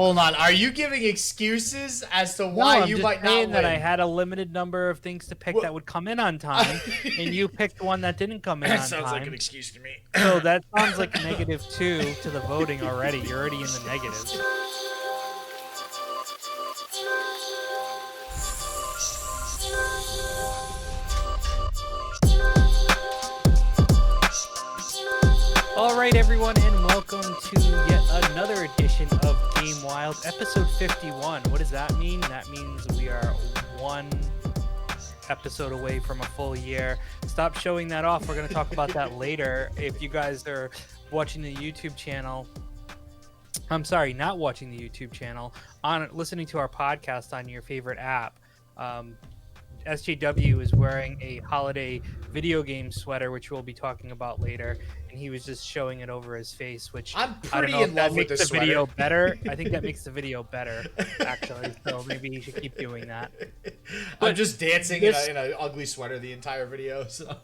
Hold on. Are you giving excuses as to why you might not win? That I had a limited number of things to pick that would come in on time, and you picked one that didn't come in on time. That sounds like an excuse to me. So that sounds like -2 to the voting already. You're already in the negatives. All right, everyone, and welcome to yet another edition of Game Wild, episode 51. What does that mean? That means we are one episode away from a full year. Stop showing that off. We're going to talk about that later. If you guys are watching the YouTube channel, I'm sorry, not watching the YouTube channel, listening to our podcast on your favorite app, SJW is wearing a holiday video game sweater, which we'll be talking about later, and he was just showing it over his face, which I'm pretty in love with this sweater. Video better. I think that makes the video better, actually. So maybe he should keep doing that. I'm just dancing in an ugly sweater the entire video. So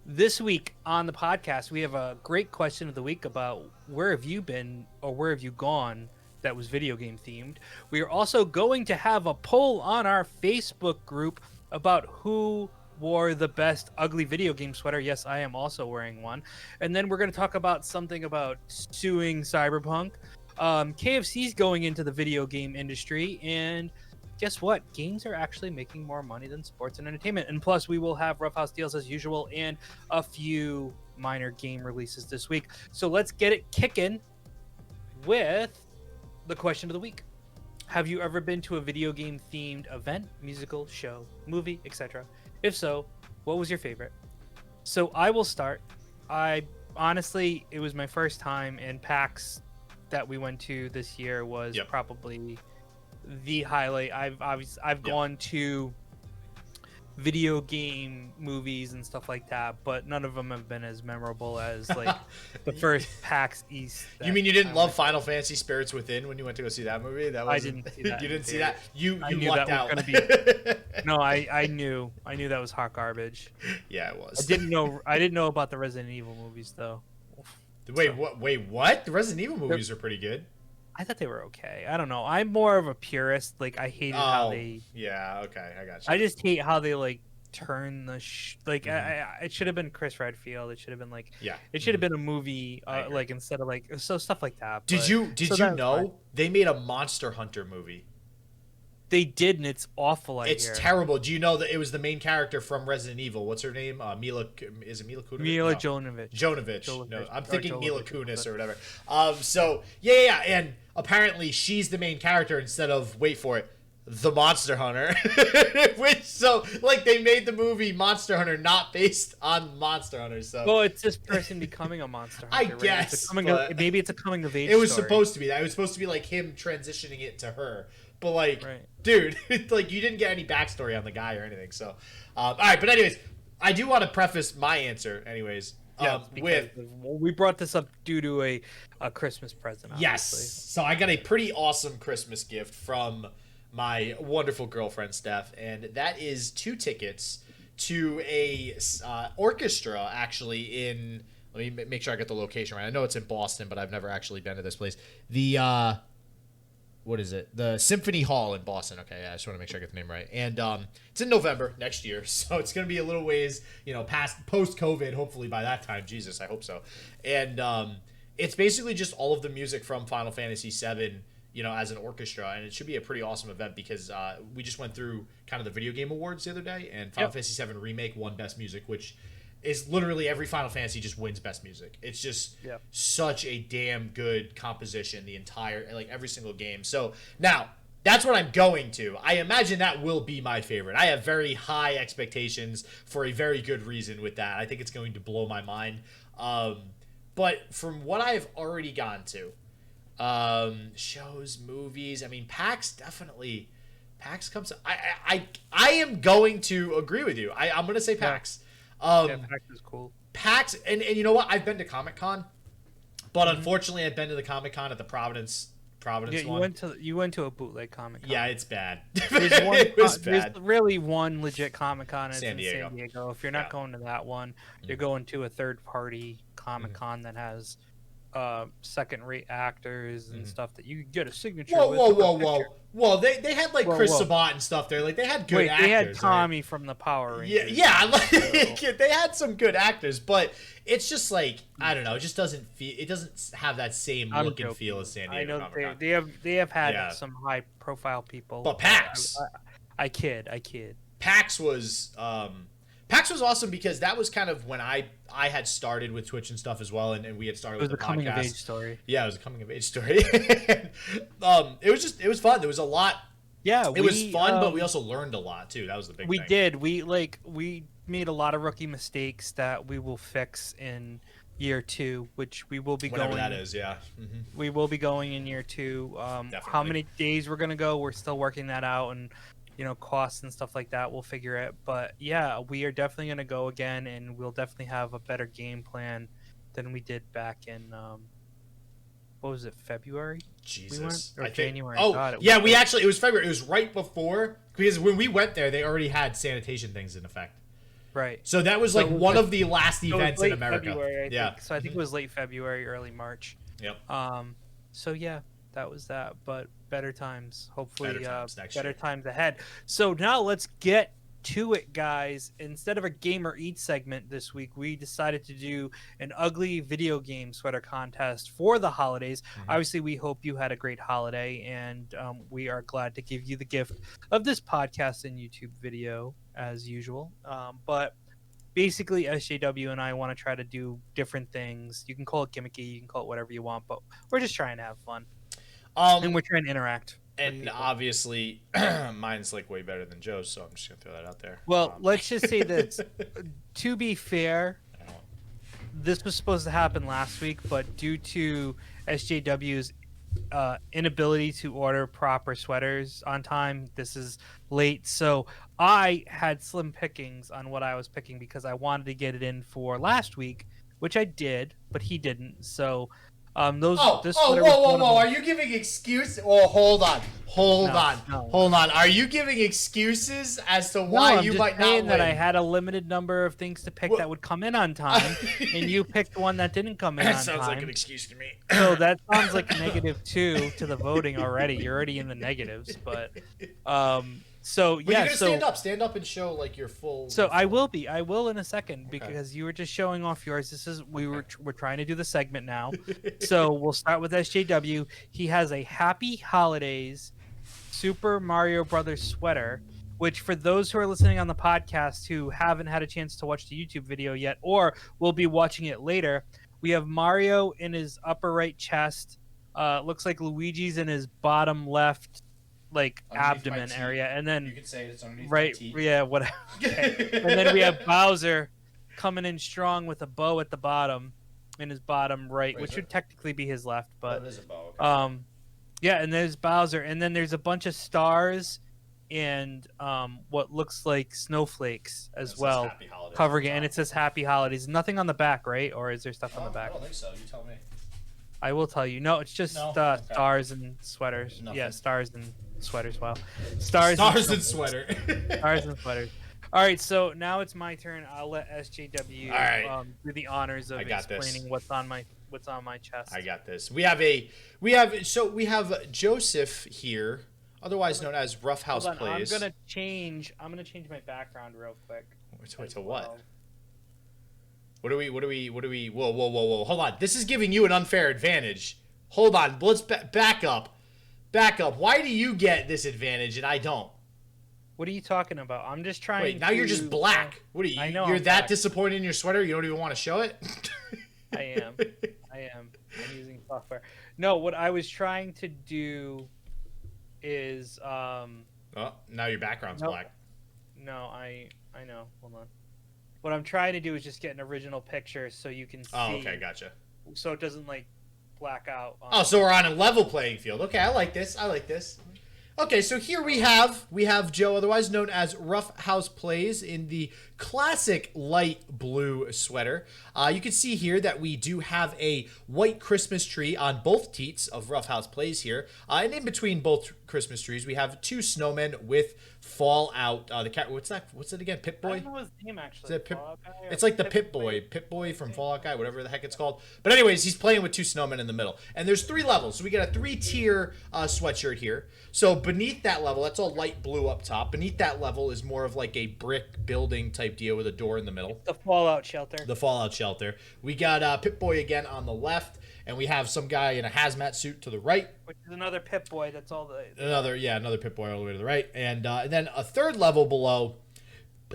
this week on the podcast, we have a great question of the week about where have you been or where have you gone that was video game themed. We are also going to have a poll on our Facebook group about who wore the best ugly video game sweater. Yes, I am also wearing one. And then we're going to talk about something about suing Cyberpunk. KFC's going into the video game industry, and guess what? Games are actually making more money than sports and entertainment. And plus, we will have Roughhouse Deals as usual and a few minor game releases this week. So let's get it kicking with the question of the week. Have you ever been to a video game themed event, musical, show, movie, etc.? If so, what was your favorite? So I will start. Honestly, it was my first time, and PAX that we went to this year was probably the highlight. I've gone to video game movies and stuff like that, but none of them have been as memorable as like the first PAX East. You mean you didn't love Final Fantasy Spirits Within when you went to go see that movie? I didn't see that. You didn't see that? You knew lucked that out. Was gonna be... No, I knew that was hot garbage. Yeah, it was. I didn't know about the Resident Evil movies though. Wait, what? The Resident Evil movies are pretty good. I thought they were okay. I don't know. I'm more of a purist. Like I hated how they. Yeah. Okay. I got you. I just hate how they like turn the it should have been Chris Redfield. It should have been like It should have been a movie like instead of like stuff like that. Did you know they made a Monster Hunter movie? They did, and it's awful. It's terrible. Do you know that it was the main character from Resident Evil? What's her name? Mila Kunis? Mila Jovovich. Jovovich. No, I'm thinking Mila Kunis or whatever. So yeah, and apparently she's the main character instead of, wait for it, the Monster Hunter. They made the movie Monster Hunter not based on Monster Hunter. So well, it's this person becoming a monster hunter. I guess maybe it's a coming of age. It was story. supposed to be that. It was supposed to be like him transitioning it to her. But like, dude, like you didn't get any backstory on the guy or anything. So, all right. But anyways, I do want to preface my answer, anyways. We brought this up due to a Christmas present. Obviously. Yes. So I got a pretty awesome Christmas gift from my wonderful girlfriend Steph, and that is 2 tickets to a orchestra actually in. Let me make sure I get the location right. I know it's in Boston, but I've never actually been to this place. The what is it? The Symphony Hall in Boston. Okay, I just want to make sure I get the name right. And it's in November next year, so it's going to be a little ways, post-COVID, hopefully by that time. Jesus, I hope so. And it's basically just all of the music from Final Fantasy VII, as an orchestra, and it should be a pretty awesome event because we just went through kind of the video game awards the other day, and Final Fantasy VII Remake won Best Music, which is literally every Final Fantasy just wins Best Music. It's just such a damn good composition, the entire, every single game. So now, that's what I'm going to. I imagine that will be my favorite. I have very high expectations for a very good reason with that. I think it's going to blow my mind. But from what I've already gone to, shows, movies, I mean, PAX comes. I am going to agree with you. I'm going to say PAX. PAX is cool. PAX, and you know what? I've been to Comic-Con, but unfortunately, I've been to the Comic-Con at the Providence one. You went to a bootleg Comic-Con. Yeah, it's bad. It was bad. There's really one legit Comic-Con in San Diego. If you're not going to that one, you're going to a third-party Comic-Con that has second-rate actors and stuff that you could get a signature Whoa, with. whoa! They had like Chris whoa. Sabat and stuff there. Like they had good actors. They had Tommy right? from the Power Rangers. Yeah. Like, they had some good actors, but it's just like I don't know. It just doesn't feel. It doesn't have that same look and feel as San Diego. I know Comic-Con. they have had some high-profile people. But PAX, I kid. PAX was awesome because that was kind of when I had started with Twitch and stuff as well, and we had started with the podcast. Coming of age story. Yeah, it was a coming of age story. It was fun. There was a lot. Yeah, it was fun, but we also learned a lot too. That was the big thing. We did. We made a lot of rookie mistakes that we will fix in year 2, which we will be Whenever going. that is, yeah. We will be going in year 2. How many days we're gonna go? We're still working that out, and costs and stuff like that. We'll figure it. But yeah, we are definitely gonna go again, and we'll definitely have a better game plan than we did back in what was it, February? Jesus, or January. It was February. It was right before, because when we went there, they already had sanitation things in effect. Right. So that was like one of the last events in America. February, I think. So I think it was late February, early March. Yep. So yeah, that was that. But better times, hopefully, better times ahead. So now let's get to it, guys. Instead of a Gamer Eats segment this week, we decided to do an ugly video game sweater contest for the holidays. Obviously, we hope you had a great holiday, and we are glad to give you the gift of this podcast and YouTube video as usual. But basically, SJW and I want to try to do different things. You can call it gimmicky, you can call it whatever you want, but we're just trying to have fun. And we're trying to interact. And obviously, mine's like way better than Joe's, so I'm just gonna throw that out there. Well, let's just say this. To be fair, this was supposed to happen last week, but due to SJW's inability to order proper sweaters on time, this is late. So I had slim pickings on what I was picking because I wanted to get it in for last week, which I did, but he didn't. So whoa! Are you giving excuses? Oh, hold on. Are you giving excuses as to why you might not win? That I had a limited number of things to pick that would come in on time, and you picked one that didn't come in on time. That sounds like an excuse to me. So that sounds like a -2 to the voting already. You're already in the negatives, but so yeah. You're gonna stand up and show like your full. So I will in a second because you were just showing off yours. We're trying to do the segment now, so we'll start with SJW. He has a Happy Holidays Super Mario Brothers sweater, which for those who are listening on the podcast who haven't had a chance to watch the YouTube video yet, or will be watching it later, we have Mario in his upper right chest. Looks like Luigi's in his bottom left. Like abdomen area, and then you could say it's underneath right, yeah, whatever. Okay. And then we have Bowser coming in strong with a bow at the bottom, in his bottom right, which would technically be his left, but there's a bow. Okay. Yeah, and there's Bowser, and then there's a bunch of stars and what looks like snowflakes as well, covering it, and it says Happy Holidays. Nothing on the back, right? Or is there stuff on the back? I don't think so. You tell me. I will tell you. No, it's just okay. Stars and sweaters. Nothing. Yeah, stars and sweaters. Wow. Stars and sweater. Stars and sweaters. All right, so now it's my turn. I'll let SJW do the honors of explaining what's on my chest. I got this. We have Joseph here, otherwise known as Roughhouse Plays. I'm gonna change my background real quick. Wait, to what? What do we? Whoa! Hold on. This is giving you an unfair advantage. Hold on. Let's back up. Why do you get this advantage and I don't? What are you talking about? I'm just trying. Wait, now you're just black. What are you? I know you're I'm that black. Disappointed in your sweater? You don't even want to show it? I am. I'm using software. No, what I was trying to do is Oh, now your background's black. No, I know. Hold on. What I'm trying to do is just get an original picture so you can see. Oh, okay, gotcha. So it doesn't like black out. So we're on a level playing field. Okay, I like this. Okay, so here we have Joe, otherwise known as Roughhouse Plays, in the classic light blue sweater. You can see here that we do have a white Christmas tree on both teats of Roughhouse Plays here. And in between both Christmas trees, we have 2 snowmen with Fallout. The cat. What's that? What's it again? Pip Boy. I don't know his name actually. Is it Pip? It's like the Pip Boy. Pip Boy from Fallout Guy, whatever the heck it's called. But anyways, he's playing with 2 snowmen in the middle, and there's 3 levels. So we get a 3-tier sweatshirt here. So beneath that level, that's all light blue up top. Beneath that level is more of like a brick building type deal with a door in the middle. The Fallout shelter. The Fallout shelter. We got Pip Boy again on the left, and we have some guy in a hazmat suit to the right. Which is another Pip Boy. That's all the. Another Pip Boy all the way to the right, and then a 3rd level below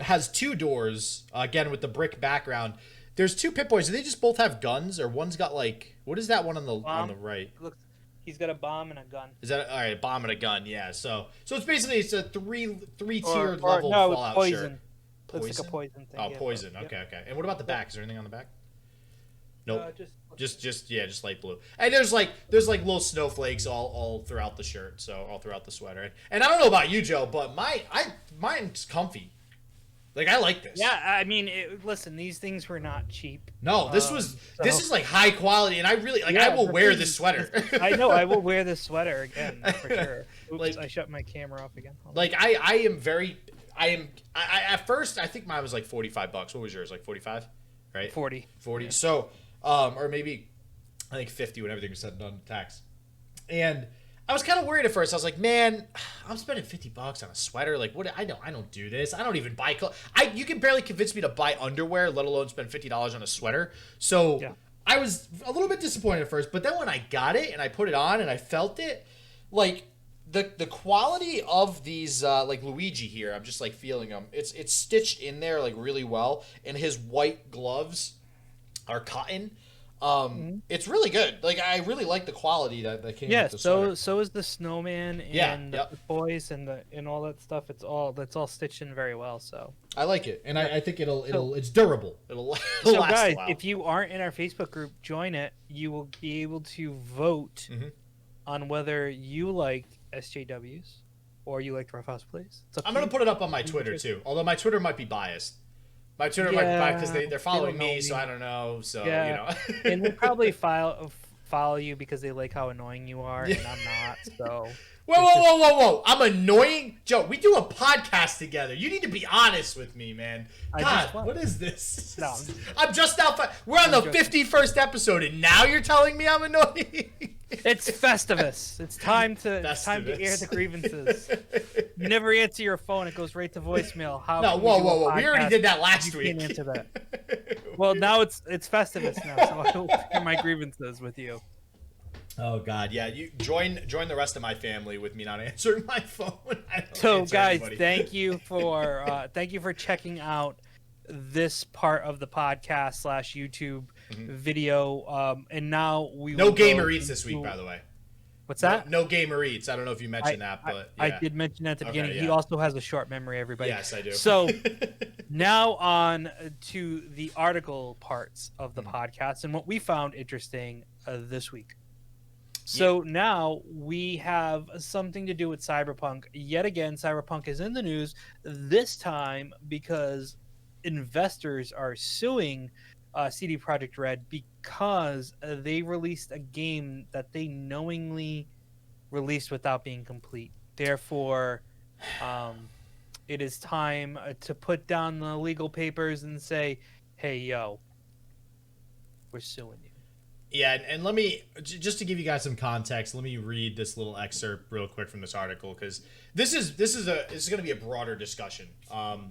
has 2 doors again with the brick background. There's 2 Pip Boys. Do they just both have guns, or one's got like what is that one on the right? Looks, he's got a bomb and a gun. Is that all right? A bomb and a gun, yeah. So it's basically a three-tiered or level no, Fallout poison. shirt. Looks like a poison thing. Oh, poison. But, okay, okay. And what about the back? Is there anything on the back? Nope. Just light blue. And there's like little snowflakes all throughout the shirt, so all throughout the sweater. And I don't know about you, Joe, but mine's comfy. Like I like this. Yeah, I mean, listen, these things were not cheap. No, this is like high quality, and I really like. Yeah, I will wear this sweater. I know I will wear this sweater again for sure. Oops, like, I shut my camera off again. At first I think mine was like $45. What was yours? Like 45, right? 40. Yeah. So or maybe I think 50 when everything was said and done tax. And I was kind of worried at first. I was like, man, I'm spending $50 on a sweater. Like, what? I don't do this. I don't even buy clothes. You can barely convince me to buy underwear, let alone spend $50 on a sweater. So yeah. I was a little bit disappointed at first, but then when I got it and I put it on and I felt it, like the quality of these like Luigi here, I'm just like feeling them. It's stitched in there like really well, and his white gloves are cotton. It's really good. Like I really like the quality that came with the sweater. So is the snowman and the boys and all that stuff. That's all stitched in very well. So I like it, and I think it's durable. It'll last guys, a while. If you aren't in our Facebook group, join it. You will be able to vote on whether you like SJWs or you like Roughhouse Plays. I'm gonna put it up on my Twitter too. Although my Twitter might be biased. My Twitter might be biased because they're following me, so I don't know. So you know, and we'll probably follow you because they like how annoying you are, and I'm not. So whoa! I'm annoying, Joe. We do a podcast together. You need to be honest with me, man. God, what is this? No, I'm just now. We're on the 51st episode, and now you're telling me I'm annoying. It's Festivus. It's time to air the grievances. You never answer your phone; it goes right to voicemail. Whoa! We already did that last week. You can't answer that. Well, now it's Festivus now, so I will air my grievances with you. Oh God, yeah. You join the rest of my family with me not answering my phone. So guys, thank you for checking out this part of the podcast / YouTube video. And now we no gamer eats this week, by the way. What's that? No gamer eats. I don't know if you mentioned that, but yeah. I did mention that at the beginning. Yeah. He also has a short memory, everybody. Yes, I do. So now on to the article parts of the podcast and what we found interesting this week. So now we have something to do with Cyberpunk. Yet again, Cyberpunk is in the news, this time because investors are suing CD Projekt Red because they released a game that they knowingly released without being complete. Therefore, it is time to put down the legal papers and say, hey, yo, we're suing you. Yeah, and let me, just to give you guys some context, let me read this little excerpt real quick from this article, because this is going to be a broader discussion,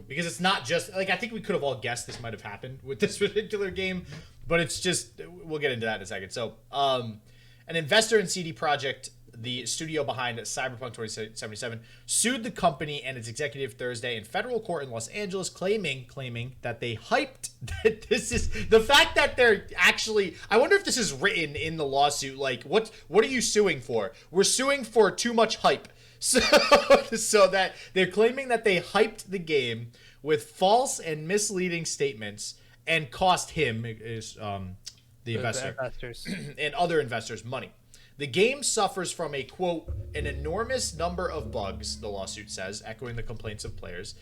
because it's not just, like, I think we could have all guessed this might have happened with this particular game, but it's just, we'll get into that in a second. So, an investor in CD Projekt, the studio behind Cyberpunk 2077, sued the company and its executive Thursday in federal court in Los Angeles, claiming that they hyped that this is the fact that they're actually. I wonder if this is written in the lawsuit. Like, what are you suing for? We're suing for too much hype. So that they're claiming that they hyped the game with false and misleading statements and cost him the investor and other investors money. The game suffers from a, quote, an enormous number of bugs, the lawsuit says, echoing the complaints of players.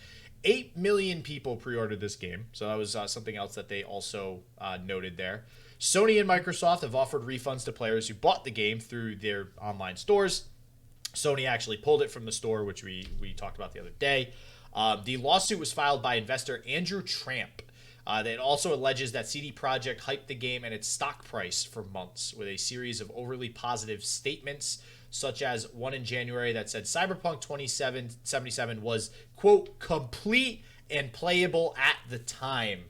8 million people pre-ordered this game, so that was something else that they also noted there. Sony and Microsoft have offered refunds to players who bought the game through their online stores. Sony actually pulled it from the store, which we talked about the other day. The lawsuit was filed by investor Andrew Tramp. That also alleges that CD Projekt hyped the game and its stock price for months with a series of overly positive statements, such as one in January that said Cyberpunk 2077 was, quote, complete and playable at the time.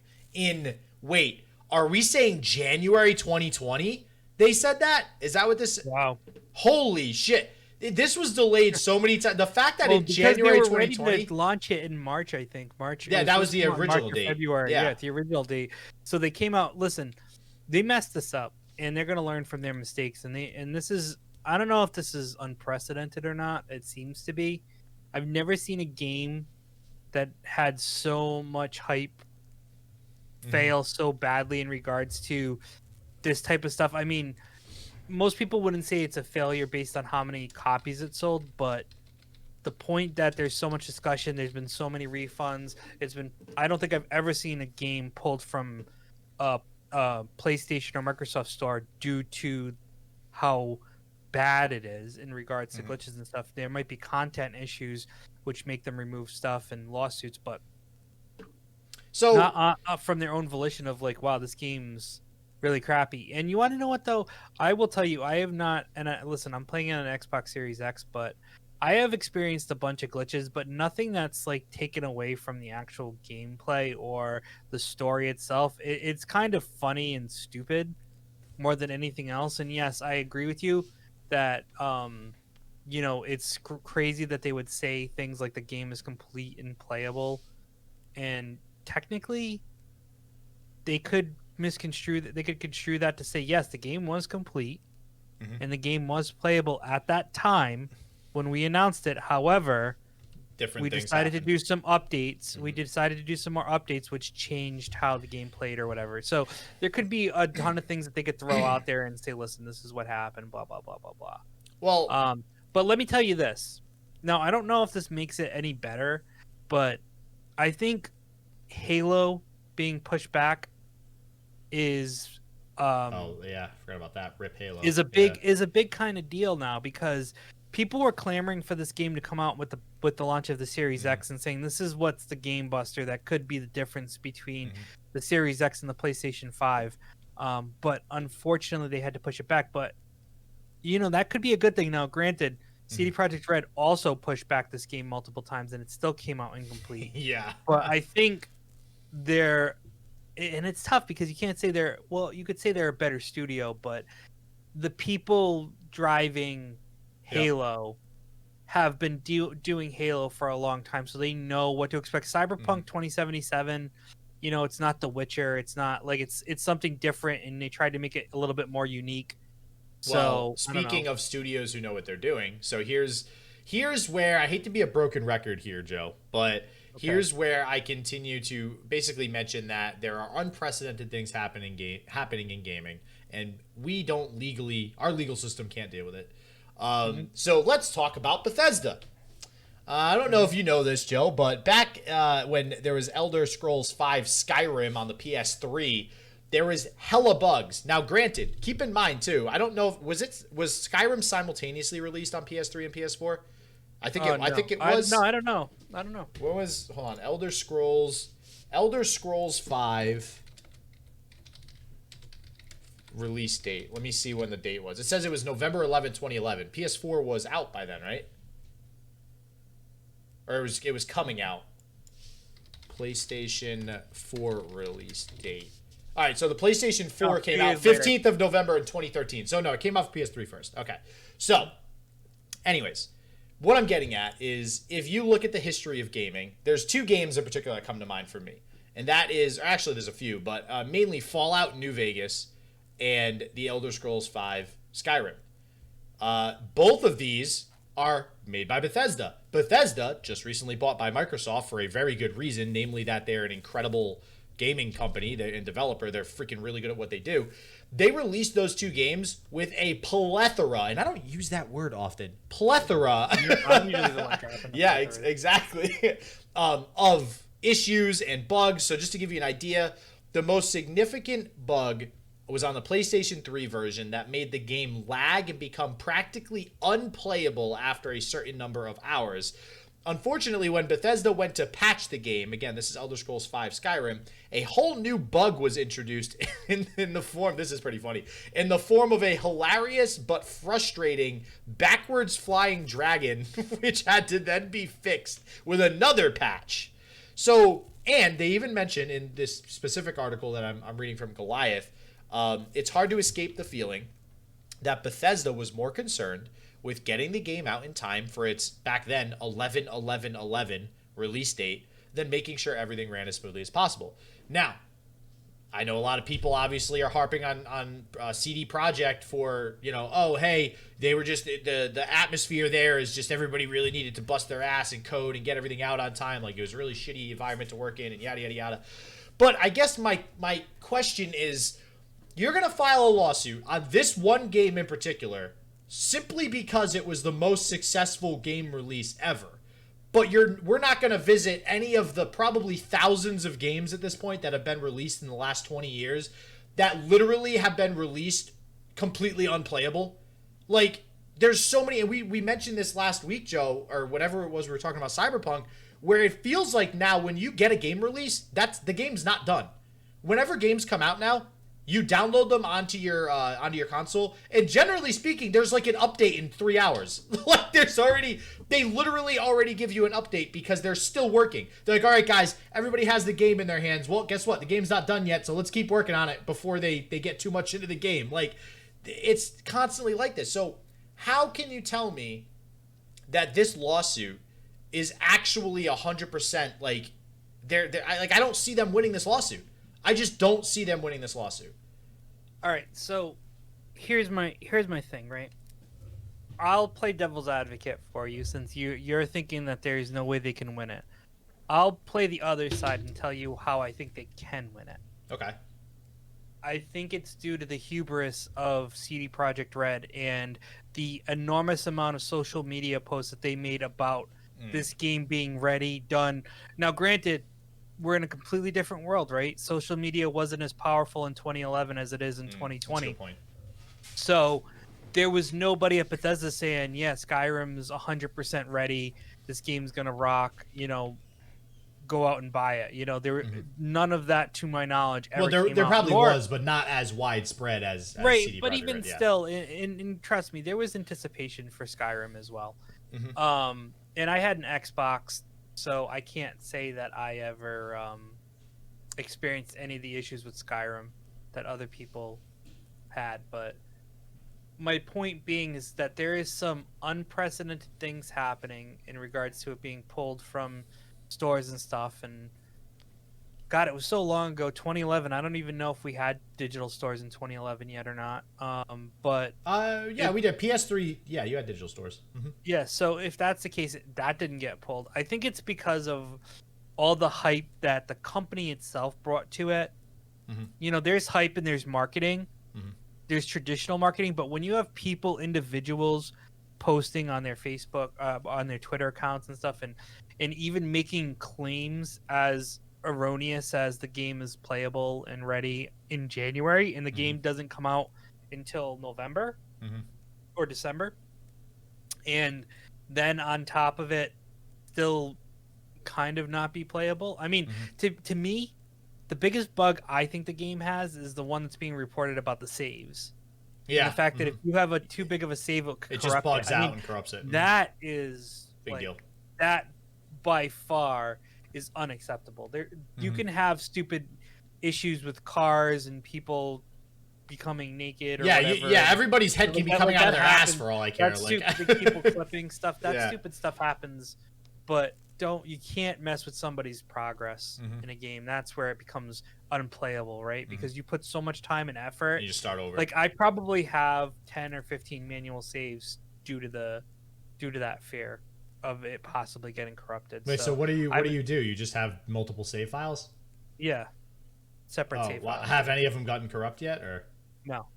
Wait, are we saying January 2020? They said that? Is that what this... Wow. Holy shit. This was delayed so many times. The fact that in January 2020, ready to launch it in March, I think. Yeah, that was the original date. February. Yeah, it's the original date. So they came out. Listen, they messed this up, and they're going to learn from their mistakes. And this is, I don't know if this is unprecedented or not. It seems to be. I've never seen a game that had so much hype fail so badly in regards to this type of stuff. I mean, most people wouldn't say it's a failure based on how many copies it sold, but the point that there's so much discussion, there's been so many refunds. I don't think I've ever seen a game pulled from a PlayStation or Microsoft store due to how bad it is in regards to glitches and stuff. There might be content issues which make them remove stuff and lawsuits, but so not from their own volition of like, wow, this game's really crappy. And you want to know what though? I will tell you, I have not. And listen, I'm playing on an Xbox Series X, but I have experienced a bunch of glitches, but nothing that's like taken away from the actual gameplay or the story itself. It's kind of funny and stupid more than anything else. And yes, I agree with you that it's crazy that they would say things like the game is complete and playable, and technically they could construe that to say yes, the game was complete and the game was playable at that time when we announced it. However, we decided to do some updates. We decided to do some more updates which changed how the game played or whatever. So there could be a ton of things that they could throw out there and say, listen, this is what happened, blah blah blah blah blah. Well, but let me tell you this. Now, I don't know if this makes it any better, but I think Halo being pushed back is oh yeah, I forgot about that. Rip Halo is a big kind of deal now, because people were clamoring for this game to come out with the launch of the Series X and saying this is what's the game buster that could be the difference between the Series X and the PlayStation 5. But unfortunately they had to push it back, but that could be a good thing. Now granted, CD Projekt Red also pushed back this game multiple times and it still came out incomplete. Yeah. But I think and it's tough because you can't say you could say they're a better studio, but the people driving Halo have been doing Halo for a long time, so they know what to expect. Cyberpunk 2077, it's not The Witcher. It's not like it's something different, and they tried to make it a little bit more unique. Well, speaking of studios who know what they're doing, so here's where I hate to be a broken record here, Joe, but here's where I continue to basically mention that there are unprecedented things happening in gaming, and our legal system can't deal with it. So let's talk about Bethesda. I don't know if you know this, Joe, but back when there was Elder Scrolls V Skyrim on the PS3, there was hella bugs. Now, granted, keep in mind too, I don't know if was Skyrim simultaneously released on PS3 and PS4? I think it was. I don't know. What was? Hold on. Elder Scrolls V release date. Let me see when the date was. It says it was November 11, 2011. PS4 was out by then, right? Or it was coming out. PlayStation 4 release date. All right, so the PlayStation 4 came out 15th of November in 2013. So no, it came out for PS3 first. Okay. So, anyways, what I'm getting at is if you look at the history of gaming, there's two games in particular that come to mind for me. And that is, or actually there's a few, but mainly Fallout New Vegas and the Elder Scrolls V Skyrim. Both of these are made by Bethesda. Bethesda just recently bought by Microsoft for a very good reason, namely that they're an incredible gaming company and developer. They're freaking really good at what they do. They released those two games with a plethora, and I don't use that word often. Plethora. I'm usually the one dropping. Yeah, exactly. Of issues and bugs. So just to give you an idea, the most significant bug was on the PlayStation 3 version that made the game lag and become practically unplayable after a certain number of hours. Unfortunately, when Bethesda went to patch the game, again, this is Elder Scrolls V Skyrim, a whole new bug was introduced in the form, this is pretty funny, in the form of a hilarious but frustrating backwards flying dragon, which had to then be fixed with another patch. So, and they even mention in this specific article that I'm reading from Goliath, it's hard to escape the feeling that Bethesda was more concerned with getting the game out in time for its, back then, 11/11/11 release date than making sure everything ran as smoothly as possible. Now, I know a lot of people obviously are harping on CD Projekt for, oh, hey, they were just, the atmosphere there is just everybody really needed to bust their ass and code and get everything out on time. Like, it was a really shitty environment to work in and yada, yada, yada. But I guess my question is, you're going to file a lawsuit on this one game in particular simply because it was the most successful game release ever. But we're not going to visit any of the probably thousands of games at this point that have been released in the last 20 years that literally have been released completely unplayable. Like, there's so many, and we mentioned this last week, Joe, or whatever it was we were talking about Cyberpunk, where it feels like now when you get a game release, the game's not done. Whenever games come out now, you download them onto your console, and generally speaking, there's like an update in 3 hours. Like, they literally already give you an update because they're still working. They're like, all right, guys, everybody has the game in their hands. Well, guess what? The game's not done yet, so let's keep working on it before they get too much into the game. Like, it's constantly like this. So how can you tell me that this lawsuit is actually 100% like I don't see them winning this lawsuit. I just don't see them winning this lawsuit. All right, so here's my thing, right? I'll play devil's advocate for you since you're thinking that there's no way they can win it. I'll play the other side and tell you how I think they can win it. Okay. I think it's due to the hubris of CD Projekt Red and the enormous amount of social media posts that they made about this game being ready, done. Now, granted, we're in a completely different world, right? Social media wasn't as powerful in 2011 as it is in 2020. That's a good point. So there was nobody at Bethesda saying, yeah, Skyrim's 100% ready. This game's going to rock, go out and buy it. There were none of that to my knowledge ever came there out. probably was, but not as widespread as right, CD but Projekt even Red, yeah. still, and trust me, there was anticipation for Skyrim as well. And I had an Xbox, so I can't say that I ever experienced any of the issues with Skyrim that other people had. But my point being is that there is some unprecedented things happening in regards to it being pulled from stores and stuff. And God, it was so long ago, 2011. I don't even know if we had digital stores in 2011 yet or not. But we did PS3. Yeah, you had digital stores. Yeah, so if that's the case, that didn't get pulled. I think it's because of all the hype that the company itself brought to it. There's hype and there's marketing. There's traditional marketing, but when you have individuals posting on their Facebook, on their Twitter accounts and stuff, and even making claims as erroneous as the game is playable and ready in January, and the game doesn't come out until November or December, and then on top of it still kind of not be playable. I mean, to me, the biggest bug I think the game has is the one that's being reported about the saves. Yeah, and the fact that if you have too big of a save, it just bugs out and corrupts it. That is big deal. That by far is unacceptable. You can have stupid issues with cars and people becoming naked or whatever. Everybody's head can be coming out of their ass for all I care. That's stupid. People clipping stuff. That stupid stuff happens, but you can't mess with somebody's progress in a game. That's where it becomes unplayable, right? Because you put so much time and effort. You just start over. Like, I probably have 10 or 15 manual saves due to that fear of it possibly getting corrupted. Wait, so what do you do? You just have multiple save files? Yeah. separate save files. Have any of them gotten corrupt yet, or No.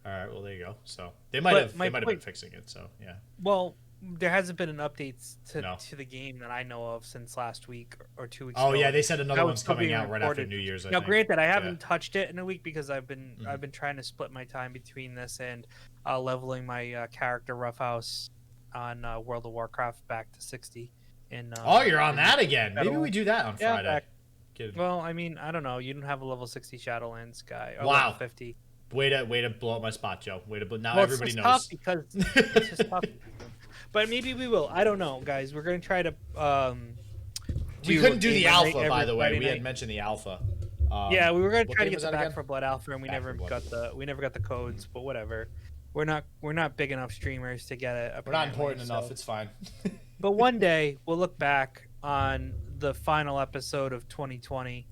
All right, well there you go. So they might have been fixing it. So yeah. Well, there hasn't been an update to the game that I know of since last week or 2 weeks ago. Oh yeah, they said another one's coming out right after New Year's. Now, granted, I haven't touched it in a week because I've been trying to split my time between this and leveling my character Ruffhouse on World of Warcraft back to 60. You're on that again. Maybe we do that on Friday. Well, I mean, I don't know. You don't have a level 60 Shadowlands guy. Or wow. Level 50. Way to blow up my spot, Joe. Now everybody knows. Tough because it's just tough. But maybe we will. I don't know, guys. We're gonna try to. We couldn't do the alpha, by the way. We had mentioned the alpha. Yeah, we were gonna try to get the Back for Blood alpha, and we never got the codes. But whatever. We're not big enough streamers to get it. We're not important enough. It's fine. But one day we'll look back on the final episode of 2020,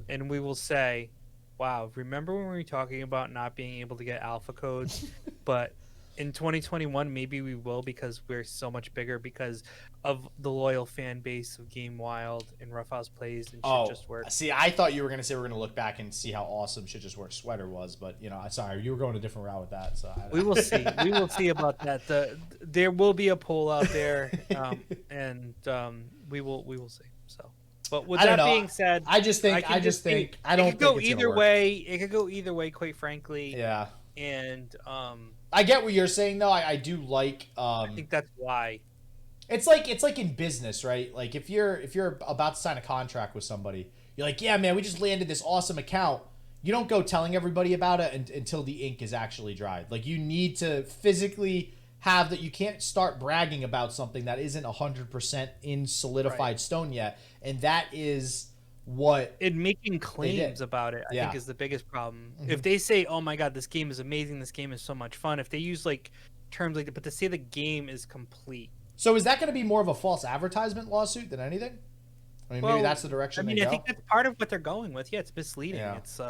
and we will say, "Wow, remember when we were talking about not being able to get alpha codes?" But in 2021, maybe we will, because we're so much bigger because of the loyal fan base of Game Wild and Roughhouse Plays and Shit Just Works. See, I thought you were gonna say we're gonna look back and see how awesome Shit Just Works sweater was, but sorry, you were going a different route with that. So we will see. We will see about that. There will be a poll out there, and we will see. So, but with that being said, I just think I don't think it could go either way. It could go either way, quite frankly. Yeah. And I get what you're saying, though. I do like. I think that's why. It's like in business, right? Like if you're about to sign a contract with somebody, you're like, yeah, man, we just landed this awesome account. You don't go telling everybody about it until the ink is actually dried. Like you need to physically have that. You can't start bragging about something that isn't 100% in solidified stone yet, and that is what making claims about it. I think is the biggest problem. If they say, "Oh my God, this game is amazing. This game is so much fun," if they use like terms like that, but to say the game is complete. So is that going to be more of a false advertisement lawsuit than anything? I mean, maybe that's the direction they go. I think that's part of what they're going with. Yeah, it's misleading. Yeah. It's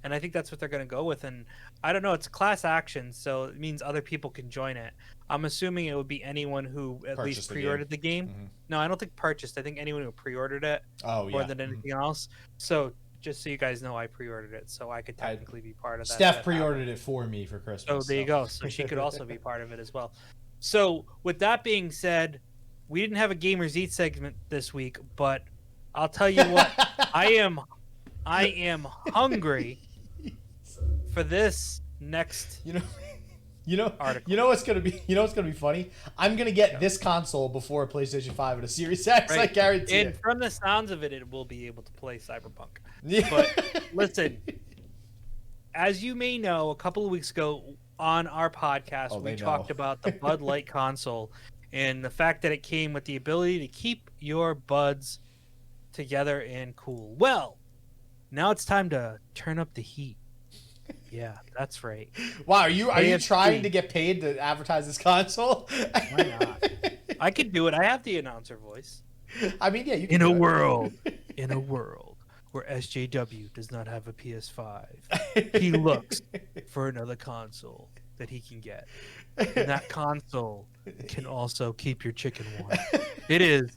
and I think that's what they're going to go with. And I don't know, it's class action, so it means other people can join it. I'm assuming it would be anyone who at least pre-ordered the game. No, I don't think purchased. I think anyone who pre-ordered it more than anything else. So just so you guys know, I pre-ordered it, so I could technically be part of that. Steph pre-ordered it for me for Christmas. So there you go. So she could also be part of it as well. So with that being said, we didn't have a Gamers Eat segment this week, but I'll tell you what, I am hungry for this next article. You know what's gonna be funny? I'm gonna get this console before a PlayStation 5 and a Series X. I guarantee it. And from the sounds of it, it will be able to play Cyberpunk. Yeah. But listen, as you may know, a couple of weeks ago on our podcast, we talked about the Bud Light console and the fact that it came with the ability to keep your buds together and cool. Well, now it's time to turn up the heat. Yeah, that's right. Wow, are you trying to get paid to advertise this console? Why not? I could do it. I have the announcer voice. I mean, yeah, you can. In a world where SJW does not have a PS5, he looks for another console that he can get. And that console can also keep your chicken warm. It is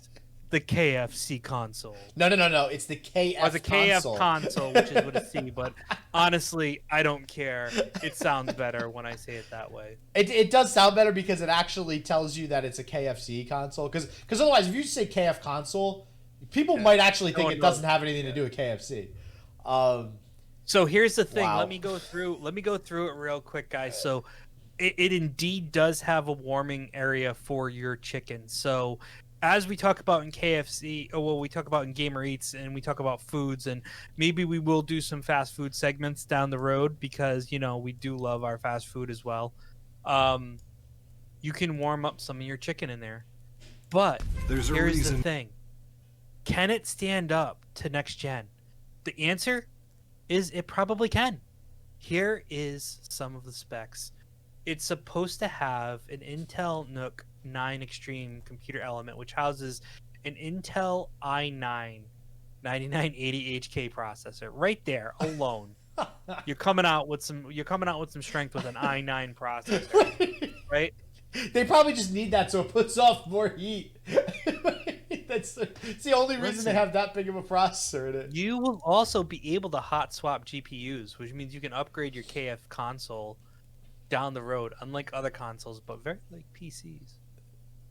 the KFC console. No. It's the KF or the KF console, which is what it's C. But honestly, I don't care. It sounds better when I say it that way. It does sound better because it actually tells you that it's a KFC console. Because otherwise, if you say KF console, people might actually think it doesn't have anything to do with KFC. So here's the thing. Wow. Let me go through it real quick, guys. So it indeed does have a warming area for your chicken. So as we talk about in KFC, we talk about in Gamer Eats, and we talk about foods, and maybe we will do some fast food segments down the road because, we do love our fast food as well. You can warm up some of your chicken in there. But here's the thing. Can it stand up to next gen? The answer is it probably can. Here is some of the specs. It's supposed to have an Intel NUC 9 Extreme computer element, which houses an Intel i9 9980HK processor. Right there alone, you're coming out with some strength with an i9 processor, right? They probably just need that so it puts off more heat. It's the only reason they have that big of a processor in it. You will also be able to hot swap GPUs, which means you can upgrade your KF console down the road, unlike other consoles, but very like PCs.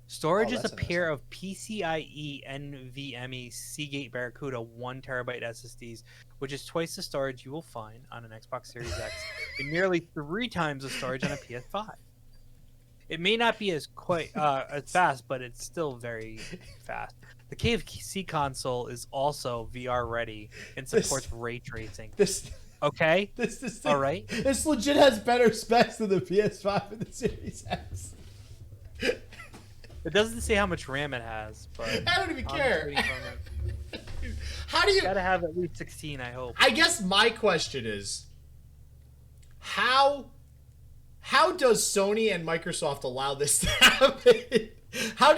Storage is a pair of PCIe NVMe Seagate Barracuda 1TB SSDs, which is twice the storage you will find on an Xbox Series X, and nearly 3 times the storage on a PS5. It may not be as fast, but it's still very fast. The KFC console is also VR ready and supports ray tracing. Okay? All right? This legit has better specs than the PS5 and the Series X. It doesn't say how much RAM it has, but I don't even care. How do you gotta have at least 16, I hope. I guess my question is, how does Sony and Microsoft allow this to happen? How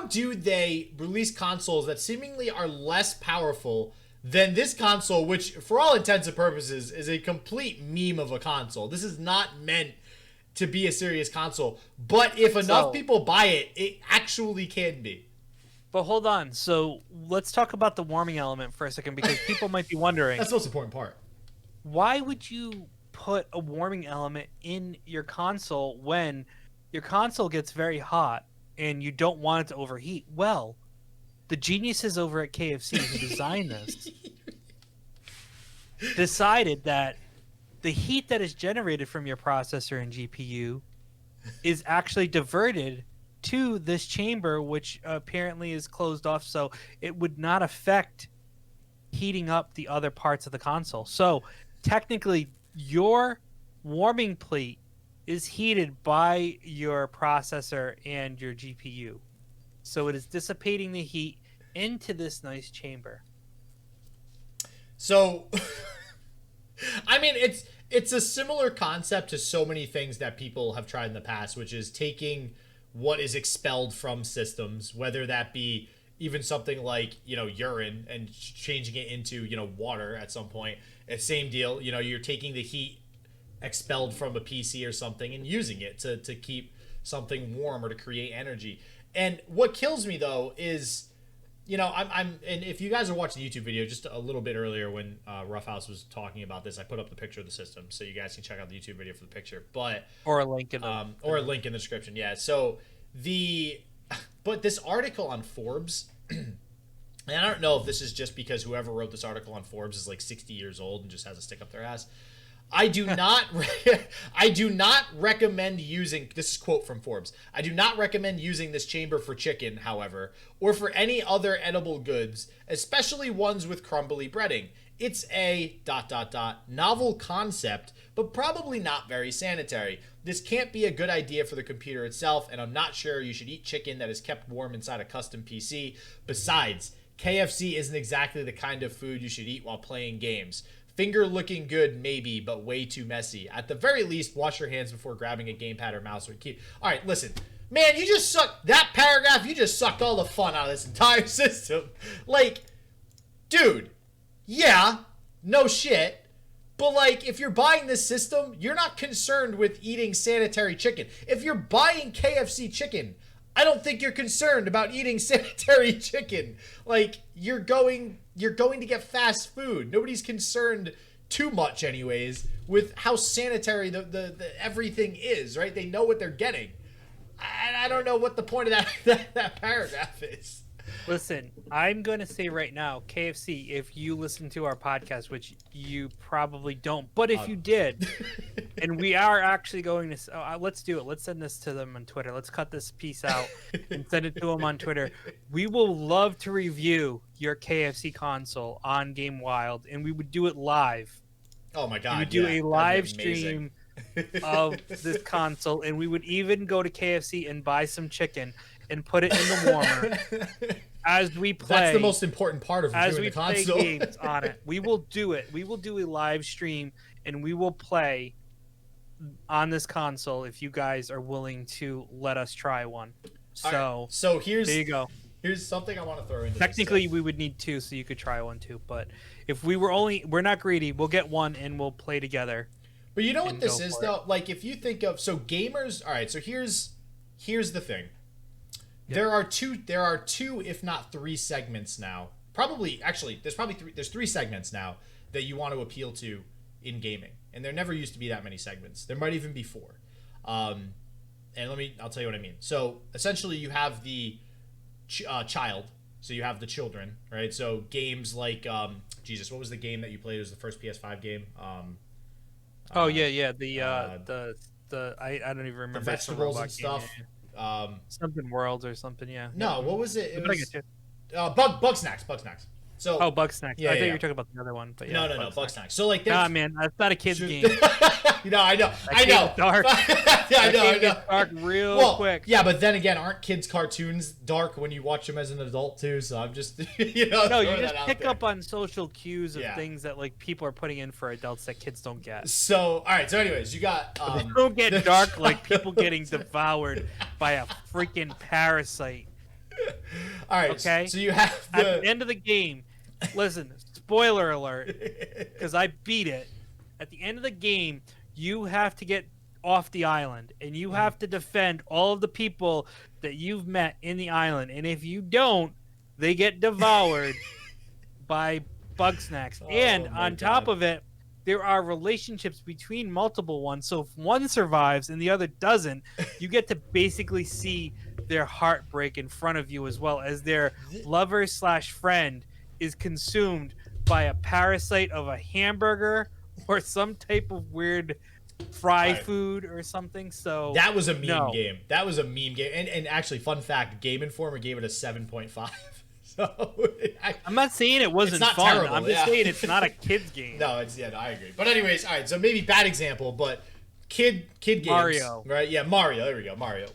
do they release consoles that seemingly are less powerful than this console, which for all intents and purposes is a complete meme of a console? This is not meant to be a serious console, but if enough people buy it, it actually can be. But hold on, so let's talk about the warming element for a second, because people might be wondering. That's the most important part. Why would you put a warming element in your console when your console gets very hot and you don't want it to overheat? Well, the geniuses over at KFC who designed this decided that the heat that is generated from your processor and GPU is actually diverted to this chamber, which apparently is closed off, so it would not affect heating up the other parts of the console. So technically, your warming plate is heated by your processor and your GPU. So it is dissipating the heat into this nice chamber. So, I mean, it's a similar concept to so many things that people have tried in the past, which is taking what is expelled from systems, whether that be even something like, urine, and changing it into, water at some point. It's same deal. You're taking the heat expelled from a PC or something and using it to keep something warm or to create energy. And what kills me though is, and if you guys are watching the YouTube video just a little bit earlier when Ruffhouse was talking about this, I put up the picture of the system so you guys can check out the YouTube video for the picture. Or a link in the description. Yeah. So but this article on Forbes, and I don't know if this is just because whoever wrote this article on Forbes is like 60 years old and just has a stick up their ass. I do not recommend using, this is a quote from Forbes, I do not recommend using this chamber for chicken, however, or for any other edible goods, especially ones with crumbly breading. It's a ... novel concept, but probably not very sanitary. This can't be a good idea for the computer itself, and I'm not sure you should eat chicken that is kept warm inside a custom PC. Besides, KFC isn't exactly the kind of food you should eat while playing games. Finger looking good, maybe, but way too messy. At the very least, wash your hands before grabbing a gamepad or mouse or key. All right, listen. Man, you just sucked that paragraph. You just sucked all the fun out of this entire system. Like, dude, yeah, no shit. But, like, if you're buying this system, you're not concerned with eating sanitary chicken. If you're buying KFC chicken, I don't think you're concerned about eating sanitary chicken. Like, you're going to get fast food. Nobody's concerned too much anyways with how sanitary the everything is, right? They know what they're getting. I don't know what the point of that paragraph is. Listen, I'm going to say right now, KFC, if you listen to our podcast, which you probably don't, but if you did, and we are actually going to, let's do it. Let's send this to them on Twitter. Let's cut this piece out and send it to them on Twitter. We will love to review your KFC console on Game Wild, and we would do it live. Oh my God. We would do a live stream of this console, and we would even go to KFC and buy some chicken and put it in the warmer as we play. That's the most important part of reviewing the console. As we play games on it. We will do it. We will do a live stream, and we will play on this console if you guys are willing to let us try one. So, right. So there you go. Here's something I want to throw in. Technically, we would need 2, so you could try one too. But if we're not greedy, we'll get one and we'll play together. But you know what this is though? Like if you think of, so gamers, all right, so here's the thing. There are two, if not three segments now. There's three segments now that you want to appeal to in gaming, and there never used to be that many segments. There might even be four. And I'll tell you what I mean. So essentially, you have the child. So you have the children, right? So games like Jesus, what was the game that you played? It was the first PS5 game. The I don't even remember the vegetables and stuff. Something World or something. Yeah. No, what was it? It was Bug Snacks. So Bug Snacks. Yeah, I thought yeah. you were talking about the other one, but yeah. No, Bug Snacks. So like, nah, man, that's not a kid's game. I know. Dark. Yeah, I know. Dark real quick. Yeah, but then again, aren't kids' cartoons dark when you watch them as an adult too? So I'm just, No, you just pick up on social cues of things that like people are putting in for adults that kids don't get. So all right. So anyways, you got they don't get dark like people getting devoured by a freaking parasite. All right. Okay. So you have at the end of the game. Listen, spoiler alert, because I beat it. At the end of the game, you have to get off the island, and you have to defend all of the people that you've met in the island. And if you don't, they get devoured by Bug Snacks. And on top of it, there are relationships between multiple ones. So if one survives and the other doesn't, you get to basically see their heartbreak in front of you, as well as their lover/friend is consumed by a parasite of a hamburger or some type of weird fry food or something. So that was a meme game. And actually, fun fact, Game Informer gave it a 7.5. So I'm not saying it wasn't fun. Terrible, I'm just saying it's not a kid's game. No, I agree. But anyways, all right. So maybe bad example, but kid games. Mario. Right? Yeah, Mario. There we go, Mario.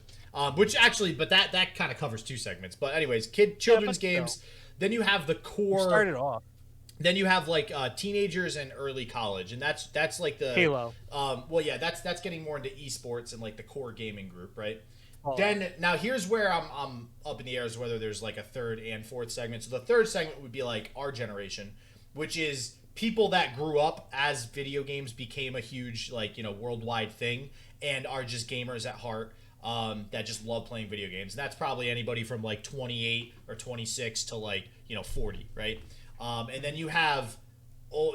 Which actually, but that kind of covers two segments. But anyways, children's games. So. Then you have the core. You started off. Then you have like teenagers and early college, and that's like the Halo. That's getting more into esports and like the core gaming group, right? Then now here's where I'm up in the air as whether there's like a third and fourth segment. So the third segment would be like our generation, which is people that grew up as video games became a huge worldwide thing and are just gamers at heart. That just love playing video games. And that's probably anybody from like 28 or 26 to 40, right? And then you have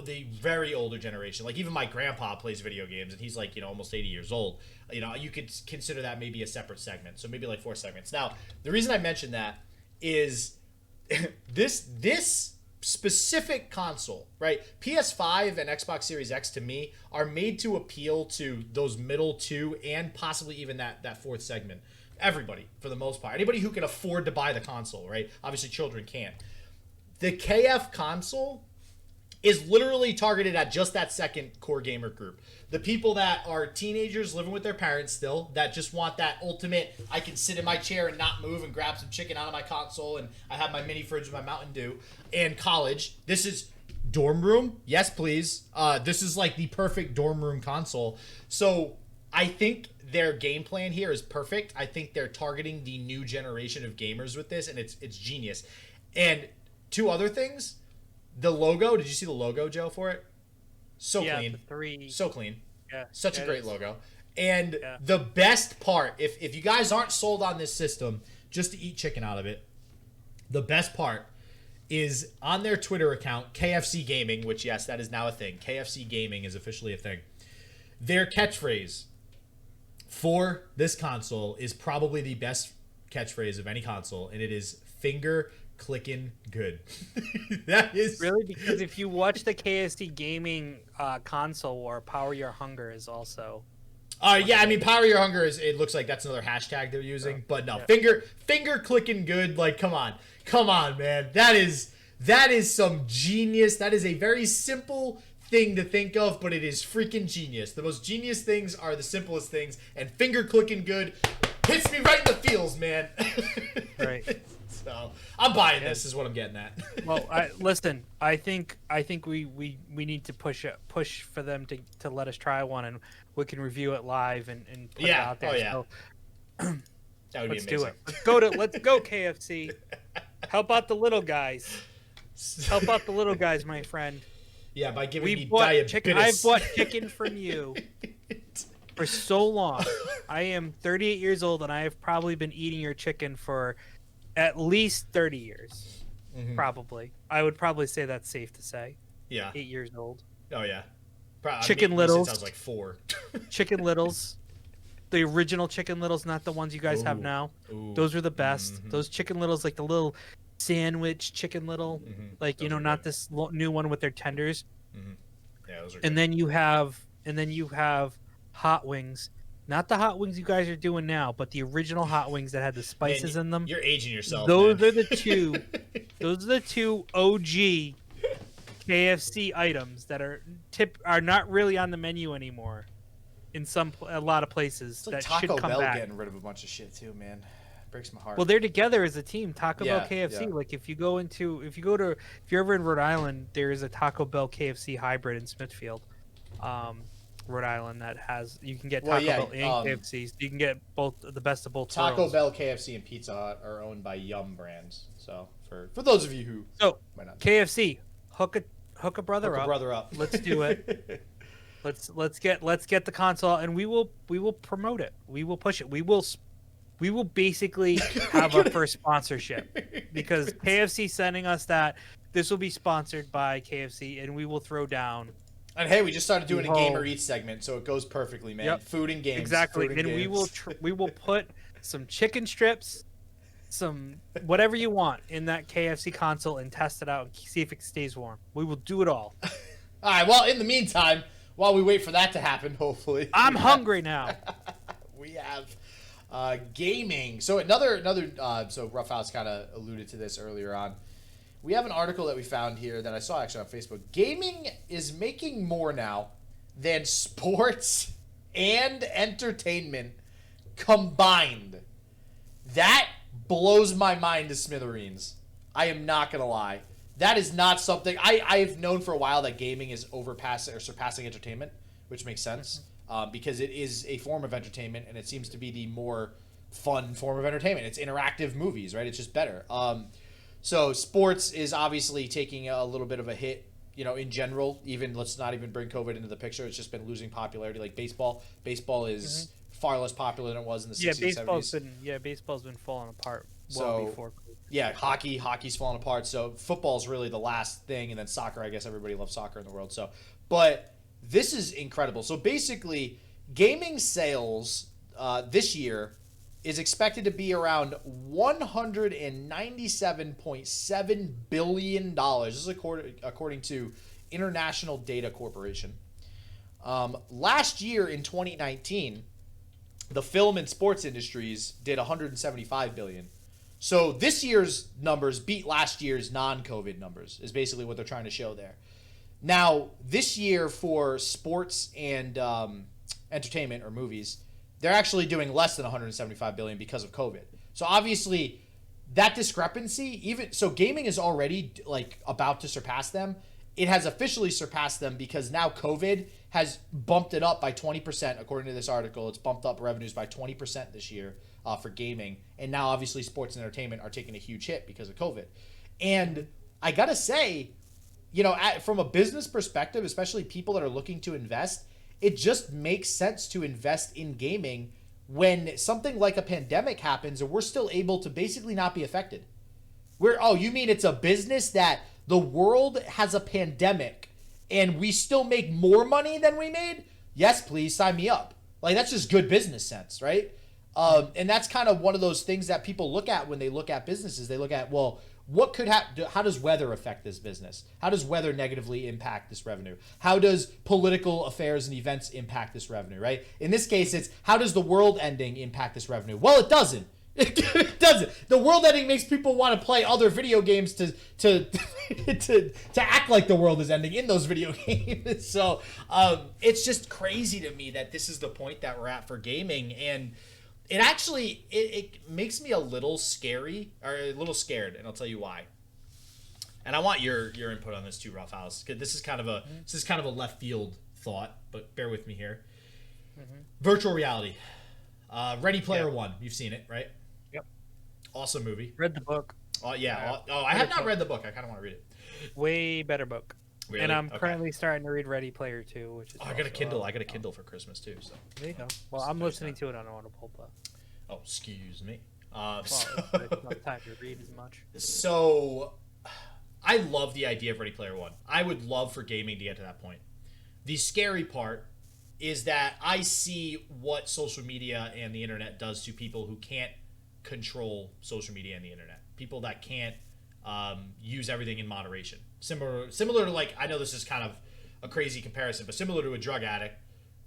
the very older generation. Like even my grandpa plays video games and he's like, almost 80 years old. You could consider that maybe a separate segment. So maybe like 4 segments. Now, the reason I mentioned that is this specific console, right? PS5 and Xbox Series X to me are made to appeal to those middle two and possibly even that fourth segment. Everybody, for the most part. Anybody who can afford to buy the console, right? Obviously children can't. The KF console is literally targeted at just that second core gamer group. The people that are teenagers living with their parents still, that just want that ultimate, I can sit in my chair and not move and grab some chicken out of my console and I have my mini fridge with my Mountain Dew. And college, this is dorm room. Yes, please. This is like the perfect dorm room console. So I think their game plan here is perfect. I think they're targeting the new generation of gamers with this, and it's genius. And two other things. The logo, did you see the logo, Joe, for it? So clean. The 3. So clean. Yeah. Such a great logo. And the best part, if you guys aren't sold on this system, just to eat chicken out of it, the best part is on their Twitter account, KFC Gaming, which, yes, that is now a thing. KFC Gaming is officially a thing. Their catchphrase for this console is probably the best catchphrase of any console, and it is finger clicking good. That is really, because if you watch the KFC Gaming console war, Power Your Hunger is also. Yeah, I mean, Power Your Hunger it looks like that's another hashtag they're using, but no, finger clicking good. Like, come on, man. That is some genius. That is a very simple thing to think of, but it is freaking genius. The most genius things are the simplest things, and finger clicking good hits me right in the feels, man. Right. So I'm buying this. Is what I'm getting at. Well, listen. I think we need to push for them to let us try one, and we can review it live and put it out there. Oh yeah. So, that would let's be amazing. do it. Let's go KFC. Help out the little guys. Help out the little guys, my friend. Yeah, by giving me diabetes. I bought chicken from you. for so long. I am 38 years old, and I have probably been eating your chicken for at least 30 years. Mm-hmm. Probably. I would probably say that's safe to say. Yeah. 8 years old. Oh, yeah. Chicken Littles. Since I was like 4. Chicken Littles. The original Chicken Littles, not the ones you guys have now. Ooh. Those were the best. Mm-hmm. Those Chicken Littles, like the little sandwich Chicken Little. Mm-hmm. Like, those not good. this new one with their tenders. Mm-hmm. Yeah, those are good. And then you have Hot Wings. Not the Hot Wings you guys are doing now, but the original Hot Wings that had the spices in them. You're aging yourself. Those man. are the two. Those are the two OG KFC items that are not really on the menu anymore. In a lot of places It's like that Taco should come Bell back. getting rid of a bunch of shit too, man. Breaks my heart. Well, they're together as a team. Taco Bell, Yeah, KFC. yeah. Like if you're ever in Rhode Island, there is a Taco Bell KFC hybrid in Smithfield, Rhode Island you can get Taco Bell and KFC. So you can get the best of both Taco worlds. Bell, KFC, and Pizza Hut are owned by Yum Brands. So for those of you who might not know. KFC, hook a brother Hook up. a brother up. Let's do it. Let's get the console, and we will promote it. We will push it. We will basically have our first sponsorship because KFC sending us that. This will be sponsored by KFC, and we will throw down. And hey, we just started doing a Oh. Gamer Eats segment, so it goes perfectly, man. Yep. Food and games. Exactly, Food and games. we will put some chicken strips, some whatever you want in that KFC console and test it out and see if it stays warm. We will do it all. All right. Well, in the meantime, while we wait for that to happen, hopefully I'm hungry now. we have gaming. So another so Ruffhouse kind of alluded to this earlier on. We have an article that we found here that I saw actually on Facebook. Gaming is making more now than sports and entertainment combined. That blows my mind to smithereens. I am not gonna lie. That is not something I've known for a while that gaming is surpassing entertainment, which makes sense because it is a form of entertainment and it seems to be the more fun form of entertainment. It's interactive movies, right? It's just better. So sports is obviously taking a little bit of a hit, in general. Even let's not even bring COVID into the picture. It's just been losing popularity. Like baseball. Baseball is far less popular than it was in the 60s and 70s. Baseball's been falling apart before COVID. Yeah, hockey's falling apart. So football's really the last thing, and then soccer. I guess everybody loves soccer in the world. So, but this is incredible. So basically, gaming sales this year is expected to be around $197.7 billion. This is according to International Data Corporation. Last year in 2019, the film and sports industries did 175 billion. So this year's numbers beat last year's non-COVID numbers, is basically what they're trying to show there. Now, this year for sports and entertainment or movies, they're actually doing less than 175 billion because of COVID. So obviously, that discrepancy, gaming is already about to surpass them. It has officially surpassed them because now COVID has bumped it up by 20%. According to this article, it's bumped up revenues by 20% this year for gaming. And now obviously sports and entertainment are taking a huge hit because of COVID. And I gotta say, from a business perspective, especially people that are looking to invest, it just makes sense to invest in gaming when something like a pandemic happens and we're still able to basically not be affected. You mean it's a business that the world has a pandemic and we still make more money than we made? Yes, please sign me up. That's just good business sense, right? And that's kind of one of those things that people look at when they look at businesses. They look at, well, what could happen? How does weather affect this business? How does weather negatively impact this revenue? How does political affairs and events impact this revenue, right? In this case, it's how does the world ending impact this revenue? Well, it doesn't. It doesn't. The world ending makes people want to play other video games to act like the world is ending in those video games. So it's just crazy to me that this is the point that we're at for gaming, and it actually it makes me a little scared, and I'll tell you why. And I want your input on this too, Ruffhouse, because this is kind of a left field thought, but bear with me here. Virtual reality, Ready Player One. You've seen it, right? Yep. Awesome movie. Read the book. Oh yeah. I have not read the book. I kind of want to read it. Way better book. Really? And I'm Okay. currently starting to read Ready Player 2, which is. Oh, I got a Kindle. I got a Kindle for Christmas too. So There you go. Well, I'm listening to it on Audible, but. oh, excuse me. Well, So, it's not time to read as much. so I love the idea of Ready Player One. I would love for gaming to get to that point. The scary part is that I see what social media and the internet does to people who can't control social media and the internet. People that can't use everything in moderation. Similar to, like, I know this is kind of a crazy comparison, but similar to a drug addict,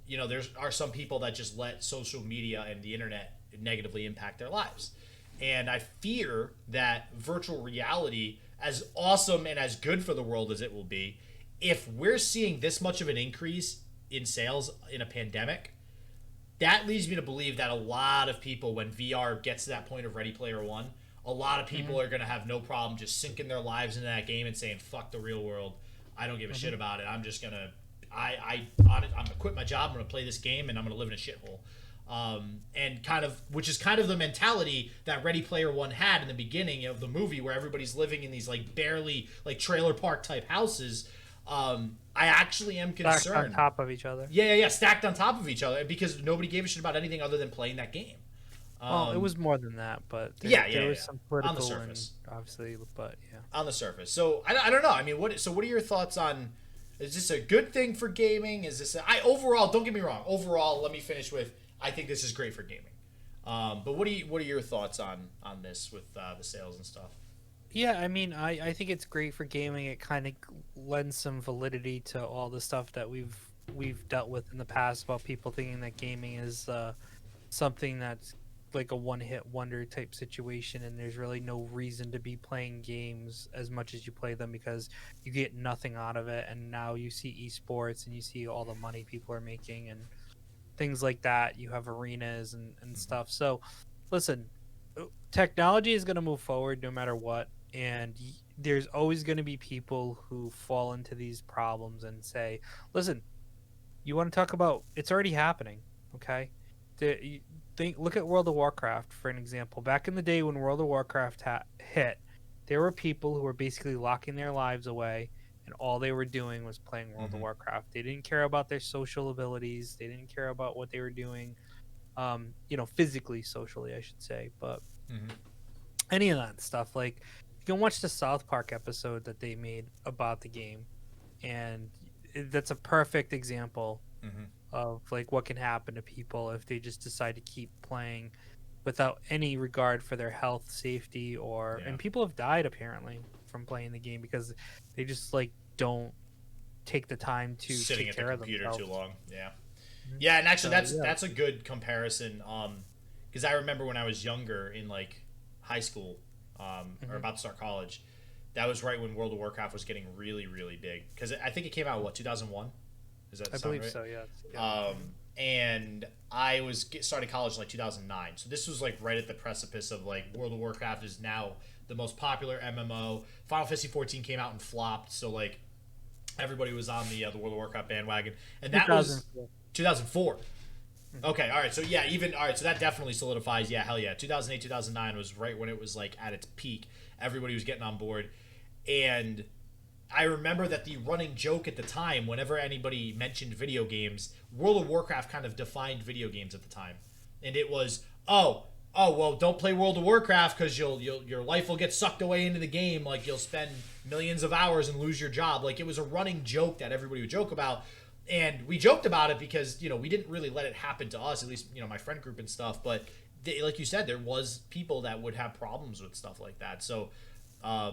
you know, there are some people that just let social media and the internet negatively impact their lives. And I fear that virtual reality, as awesome and as good for the world as it will be, if we're seeing this much of an increase in sales in a pandemic, that leads me to believe that a lot of people, when VR gets to that point of Ready Player One, a lot of people are going to have no problem just sinking their lives into that game and saying, fuck the real world. I don't give a shit about it. I'm just going to, I'm going to quit my job. I'm going to play this game and I'm going to live in a shithole. And kind of, which is kind of the mentality that Ready Player One had in the beginning of the movie, where everybody's living in these like barely like trailer park type houses. I actually am concerned. Stacked on top of each other. Yeah, stacked on top of each other, because nobody gave a shit about anything other than playing that game. Well, it was more than that, but there was some political on the surface, and obviously, but yeah. On the surface. So I don't know. I mean, what are your thoughts on? Is this a good thing for gaming? Is this overall? Don't get me wrong. Overall, let me finish with, I think this is great for gaming. But what are your thoughts on this with the sales and stuff? Yeah, I mean, I think it's great for gaming. It kind of lends some validity to all the stuff that we've dealt with in the past about people thinking that gaming is something that's like a one-hit wonder type situation, and there's really no reason to be playing games as much as you play them because you get nothing out of it. And now you see esports and you see all the money people are making and things like that. You have arenas and stuff. So listen, technology is going to move forward no matter what, and there's always going to be people who fall into these problems and say, listen, you want to talk about, it's already happening, okay? Look at World of Warcraft for an example. Back in the day when World of Warcraft hit, there were people who were basically locking their lives away, and all they were doing was playing World of Warcraft. They didn't care about their social abilities. They didn't care about what they were doing, physically, socially, I should say. But any of that stuff, like, you can watch the South Park episode that they made about the game, and that's a perfect example of like what can happen to people if they just decide to keep playing without any regard for their health, safety, and people have died apparently from playing the game because they just like don't take the time to sitting take at the care computer of too themselves. long. Yeah, and actually that's a good comparison, because I remember when I was younger in like high school, or about to start college, that was right when World of Warcraft was getting really, really big, because I think it came out 2001. Does that sound believe right? so, yeah. And I started college in like 2009, so this was like right at the precipice of like World of Warcraft is now the most popular MMO. Final Fantasy 14 came out and flopped, so like everybody was on the World of Warcraft bandwagon, and that was 2004. Okay, all right, so yeah, so that definitely solidifies. Yeah, hell yeah, 2008, 2009 was right when it was like at its peak. Everybody was getting on board, and I remember that the running joke at the time, whenever anybody mentioned video games, World of Warcraft kind of defined video games at the time, and it was, oh, well, don't play World of Warcraft because your life will get sucked away into the game, like you'll spend millions of hours and lose your job. Like, it was a running joke that everybody would joke about, and we joked about it because we didn't really let it happen to us, at least my friend group and stuff. But like you said, there was people that would have problems with stuff like that. So. I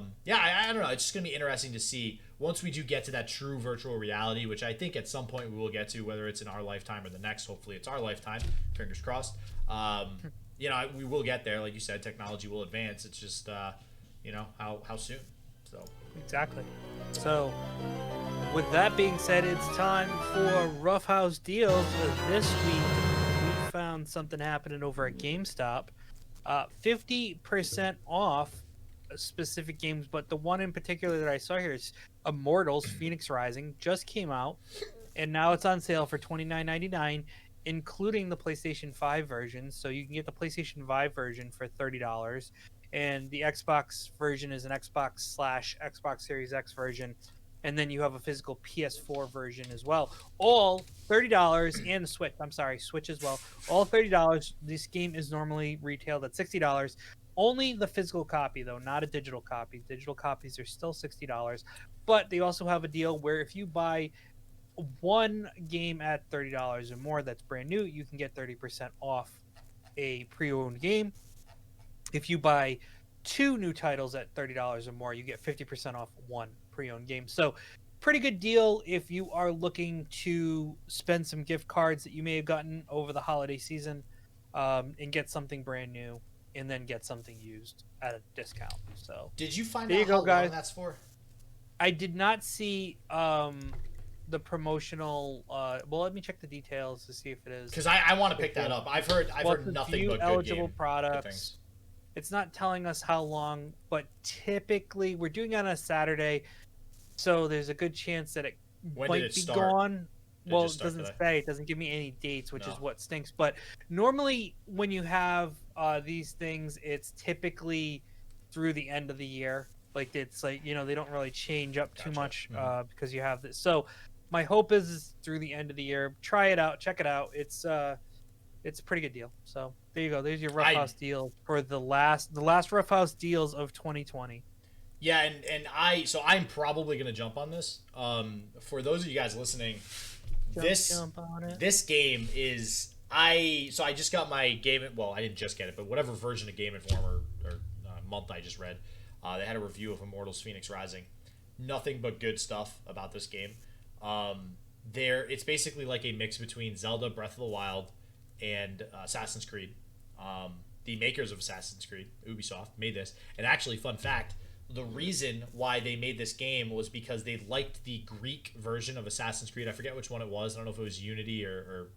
don't know. It's just going to be interesting to see once we do get to that true virtual reality, which I think at some point we will get to, whether it's in our lifetime or the next. Hopefully it's our lifetime. Fingers crossed. We will get there. Like you said, technology will advance. It's just, how soon. So Exactly. So, with that being said, it's time for Roughhouse Deals. This week, we found something happening over at GameStop. 50% off specific games, but the one in particular that I saw here is Immortals Phoenix Rising. Just came out, and now it's on sale for $29.99, including the PlayStation 5 version. So you can get the PlayStation 5 version for $30, and the Xbox version is an Xbox / Xbox Series X version and then you have a physical PS4 version as well. All $30, and the Switch. I'm sorry, Switch as well. All $30. This game is normally retailed at $60. Only the physical copy, though, not a digital copy. Digital copies are still $60. But they also have a deal where if you buy one game at $30 or more that's brand new, you can get 30% off a pre-owned game. If you buy two new titles at $30 or more, you get 50% off one pre-owned game. So pretty good deal if you are looking to spend some gift cards that you may have gotten over the holiday season, and get something brand new, and then get something used at a discount. So did you find there out you go, how guys. long that's for? I did not see the promotional. Well, let me check the details to see if it is. Because I want to pick that up. I've heard nothing but good eligible good products. things. It's not telling us how long, but typically we're doing it on a Saturday, so there's a good chance that it When might did it be start? gone. Well, just it start doesn't today? say. It doesn't give me any dates, which is No. what stinks. But normally, when you have these things, it's typically through the end of the year. Like it's like they don't really change up too Gotcha. much because you have this. So my hope is through the end of the year. Try it out. Check it out. It's a pretty good deal. So there you go. There's your Roughhouse deal for the last Roughhouse deals of 2020. Yeah, and I'm probably gonna jump on this. For those of you guys listening, Jump on it. this game is I just got my Game. Well, I didn't just get it, but whatever version of Game Informer or month I just read, they had a review of Immortals: Phoenix Rising. Nothing but good stuff about this game. It's basically like a mix between Zelda, Breath of the Wild, and Assassin's Creed. The makers of Assassin's Creed, Ubisoft, made this. And actually, fun fact, the reason why they made this game was because they liked the Greek version of Assassin's Creed. I forget which one it was. I don't know if it was Unity or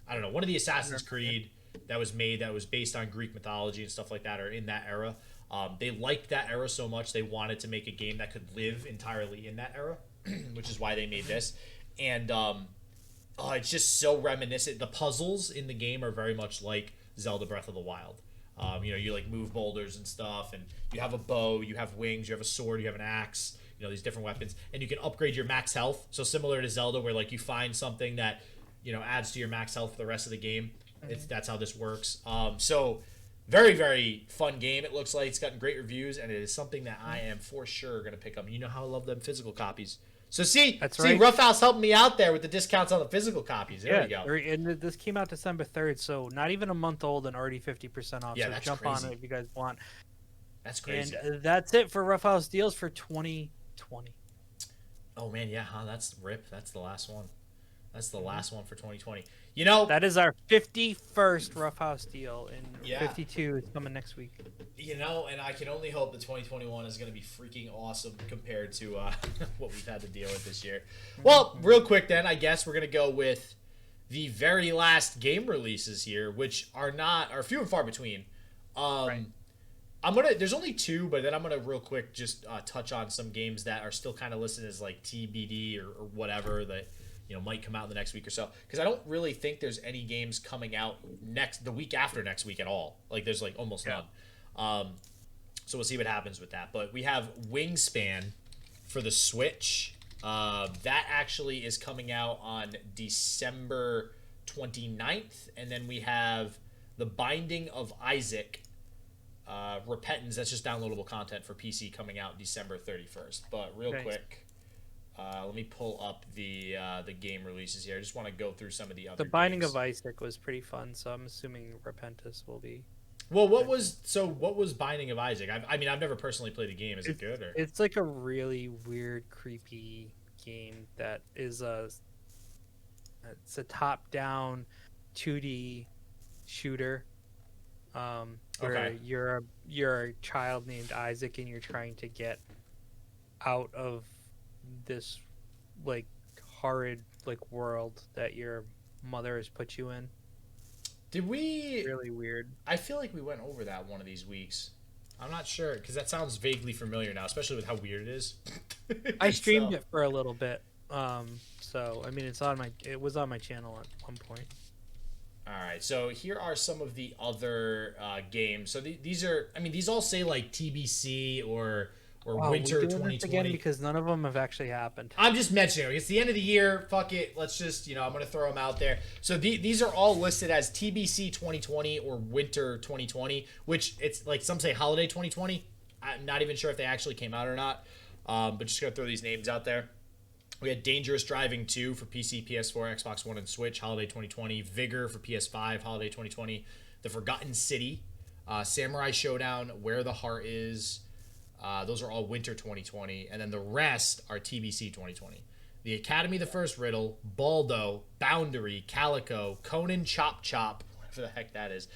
I don't know. One of the Assassin's Creed that was made that was based on Greek mythology and stuff like that, or in that era. They liked that era so much they wanted to make a game that could live entirely in that era, which is why they made this. And it's just so reminiscent. The puzzles in the game are very much like Zelda Breath of the Wild. You like move boulders and stuff, and you have a bow, you have wings, you have a sword, you have an axe, these different weapons, and you can upgrade your max health. So similar to Zelda, where like you find something that adds to your max health for the rest of the game. That's how this works. So very, very fun game. It looks like it's gotten great reviews, and it is something that I am for sure going to pick up. You know how I love them physical copies. So That's right. Ruffhouse helped me out there with the discounts on the physical copies. There we go. And this came out December 3rd, so not even a month old and already 50% off. Yeah, so that's jump crazy. on it if you guys want. That's crazy. And that's it for Roughhouse Deals for 2020. Oh man, yeah, huh? That's RIP. That's the last one. That's the last one for 2020. That is our 51st Roughhouse deal, and Yeah. 52 is coming next week. And I can only hope that 2021 is going to be freaking awesome compared to what we've had to deal with this year. Well, real quick then, I guess we're going to go with the very last game releases here, which are few and far between. Right. There's only two, but then I'm gonna real quick just touch on some games that are still kind of listed as like TBD or whatever that might come out in the next week or so, because I don't really think there's any games coming out the week after next week at all. Like there's like almost none. So we'll see what happens with that. But we have Wingspan for the Switch. That actually is coming out on December 29th, and then we have The Binding of Isaac. Repentance, that's just downloadable content for PC, coming out December 31st. But real quick, let me pull up the game releases here. I just want to go through some of the other The Binding games. of Isaac was pretty fun, so I'm assuming Repentance will be. Well, what was Binding of Isaac? I've never personally played the game. Is it good? Or? It's like a really weird, creepy game that is it's a top-down 2D shooter. Where you're a child named Isaac, and you're trying to get out of this like horrid like world that your mother has put you in. Did we? Really weird. I feel like we went over that one of these weeks. I'm not sure, because that sounds vaguely familiar now, especially with how weird it is. I streamed it for a little bit. So I mean, it was on my channel at one point. All right, so here are some of the other games. So these all say like TBC or or Wow, winter we doing this 2020. again because none of them have actually happened. I'm just mentioning it. It's the end of the year. Fuck it. Let's just, I'm going to throw them out there. So these are all listed as TBC 2020 or winter 2020, which it's like some say holiday 2020. I'm not even sure if they actually came out or not. But just going to throw these names out there. We had Dangerous Driving 2 for PC, PS4, Xbox One, and Switch, holiday 2020. Vigor for PS5, holiday 2020. The Forgotten City, Samurai Showdown, Where the Heart Is. Those are all winter 2020. And then the rest are TBC 2020. The Academy, The First Riddle, Baldo, Boundary, Calico, Conan Chop Chop, whatever the heck that is,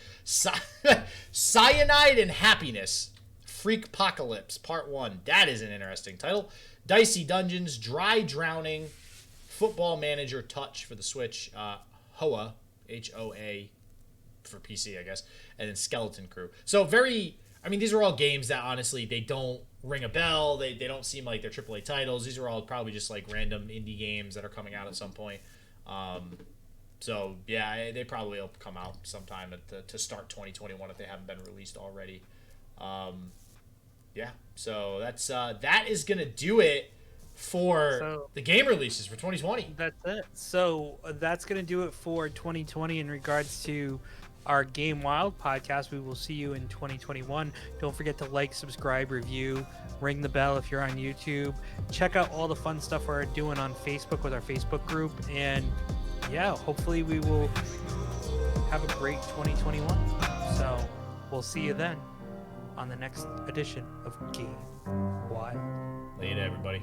Cyanide and Happiness, Freakpocalypse, Part 1. That is an interesting title. Dicey Dungeons, Dry Drowning, Football Manager Touch for the Switch, HOA, H-O-A, for PC, I guess, and then Skeleton Crew. So these are all games that honestly, they don't ring a bell. They don't seem like they're AAA titles. These are all probably just like random indie games that are coming out at some point. So yeah, they probably will come out sometime to start 2021 if they haven't been released already. Yeah, so that is gonna do it for the game releases for 2020. That's it. So that's going to do it for 2020 in regards to our Game Wild podcast. We will see you in 2021. Don't forget to like, subscribe, review, ring the bell if you're on YouTube. Check out all the fun stuff we're doing on Facebook with our Facebook group. And yeah, hopefully we will have a great 2021. So we'll see you then on the next edition of Game Wild. Later, everybody.